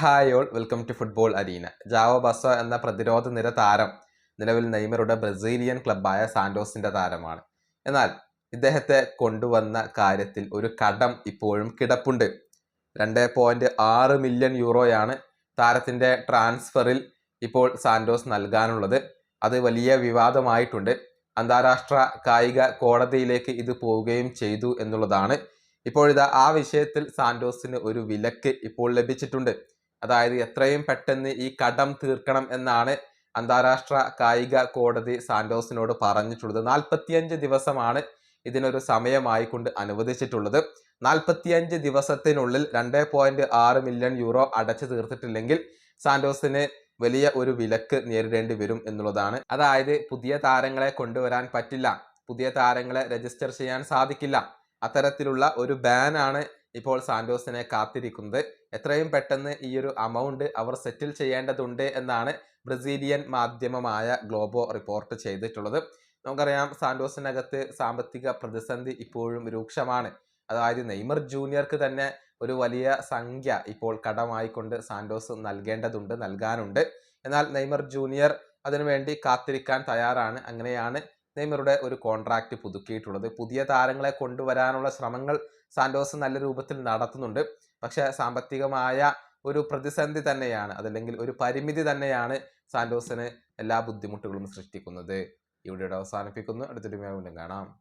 Hi all, welcome to football arena. Joao Basso എന്ന പ്രതിരോധ നിര താരം നിലവിൽ നെയ്മറുടെ ബ്രസീലിയൻ ക്ലബ്ബായ സാന്റോസിന്റെ താരമാണ്. എന്നാൽ ഇദ്ദേഹത്തെ കൊണ്ടുവന്ന കാര്യത്തിൽ ഒരു കടം ഇപ്പോഴും കിടപ്പുണ്ട്. 2.6 മില്യൺ യൂറോയാണ് താരത്തിന്റെ ട്രാൻസ്ഫറിൽ ഇപ്പോൾ സാന്റോസ് നൽകാനുള്ളത്. അത് വലിയ വിവാദമായിട്ടുണ്ട്. അന്താരാഷ്ട്ര കായിക കോടതിയിലേക്ക് ഇത് പോവുകയും ചെയ്തു എന്നുള്ളതാണ്. ഇപ്പോഴിതാ ആ വിഷയത്തിൽ സാന്റോസിന് ഒരു വിലക്ക് ഇപ്പോൾ ലഭിച്ചിട്ടുണ്ട്. അതായത് എത്രയും പെട്ടെന്ന് ഈ കടം തീർക്കണം എന്നാണ് അന്താരാഷ്ട്ര കായിക കോടതി സാന്റോസിനോട് പറഞ്ഞിട്ടുള്ളത്. 45 ദിവസമാണ് ഇതിനൊരു സമയമായി കൊണ്ട് അനുവദിച്ചിട്ടുള്ളത്. 45 ദിവസത്തിനുള്ളിൽ 2.6 മില്യൺ യൂറോ അടച്ചു തീർത്തിട്ടില്ലെങ്കിൽ സാന്റോസിന് വലിയ ഒരു വിലക്ക് നേരിടേണ്ടി വരും എന്നുള്ളതാണ്. അതായത് പുതിയ താരങ്ങളെ കൊണ്ടുവരാൻ പറ്റില്ല, പുതിയ താരങ്ങളെ രജിസ്റ്റർ ചെയ്യാൻ സാധിക്കില്ല. അത്തരത്തിലുള്ള ഒരു ബാനാണ് ഇപ്പോൾ സാന്റോസിനെ കാത്തിരിക്കുന്നത്. എത്രയും പെട്ടെന്ന് ഈ ഒരു അമൗണ്ട് അവർ സെറ്റിൽ ചെയ്യേണ്ടതുണ്ട് എന്നാണ് ബ്രസീലിയൻ മാധ്യമമായ ഗ്ലോബോ റിപ്പോർട്ട് ചെയ്തിട്ടുള്ളത്. നമുക്കറിയാം, സാന്റോസിനകത്ത് സാമ്പത്തിക പ്രതിസന്ധി ഇപ്പോഴും രൂക്ഷമാണ്. അതായത് നെയ്മർ ജൂനിയർക്ക് തന്നെ ഒരു വലിയ സംഖ്യ ഇപ്പോൾ കടമായിക്കൊണ്ട് സാന്റോസ് നൽകാനുണ്ട്. എന്നാൽ നെയ്മർ ജൂനിയർ അതിനുവേണ്ടി കാത്തിരിക്കാൻ തയ്യാറാണ്. അങ്ങനെയാണ് നെയ്മറുടെ ഒരു കോൺട്രാക്റ്റ് പുതുക്കിയിട്ടുള്ളത്. പുതിയ താരങ്ങളെ കൊണ്ടുവരാനുള്ള ശ്രമങ്ങൾ സാന്റോസ് നല്ല രൂപത്തിൽ നടത്തുന്നുണ്ട്. പക്ഷേ സാമ്പത്തികമായ ഒരു പ്രതിസന്ധി തന്നെയാണ്, അതല്ലെങ്കിൽ ഒരു പരിമിതി തന്നെയാണ് സാന്റോസിന് എല്ലാ ബുദ്ധിമുട്ടുകളും സൃഷ്ടിക്കുന്നത്. ഇവിടെ അവസാനിപ്പിക്കുന്നു. അടുത്തൊരു വീണ്ടും കാണാം.